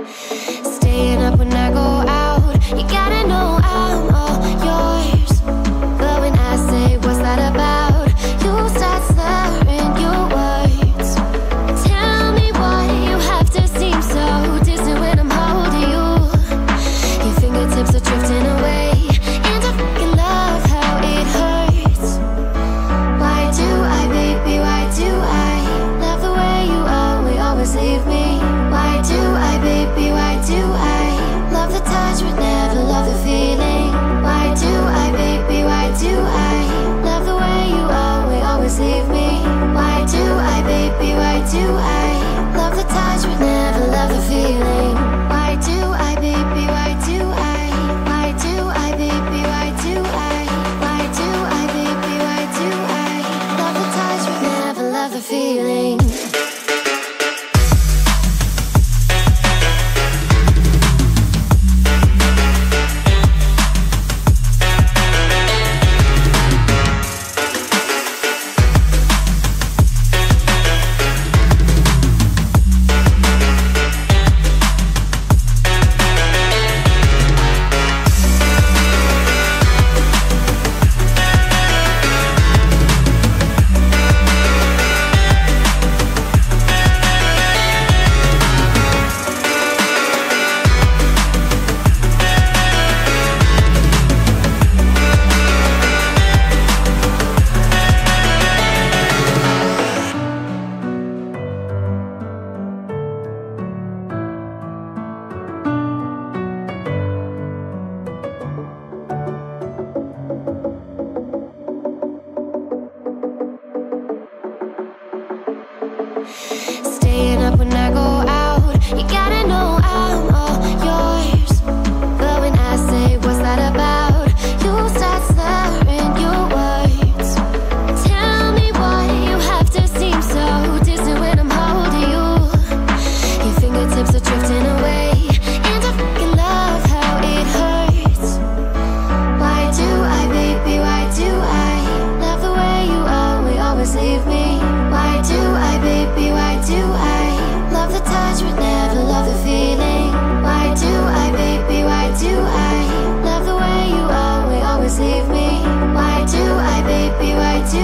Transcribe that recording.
Staying up when I go out, you gotta know I'm all yours. But when I say what's that about, you start slurring your words. Tell me why you have to seem so distant when I'm holding you. Your fingertips are drifting away, and I fucking love how it hurts. Why do I, baby, why do I love the way you always leave me? Why do I, baby, why do I love the touch but never love the feeling? Why do I, baby, why do I love the way you always leave me? Why do I, baby, why do I love the touch but never love the feeling? Why do I, baby, why do I? Why do I, baby, why do I? Why do I, baby, why do I love the touch but never love the feeling? Staying up when I go out, you gotta know I'm all yours. But when I say what's that about, you start slurring your words. Tell me why you have to seem so distant when I'm holding you. Your fingertips are drifting away, and I fucking love how it hurts. Why do I, baby, why do I love the way you always leave me? Why do I, baby, why do I love the touch but never love the feeling? Why do I, baby, why do I love the way you always leave me? Why do I, baby, why do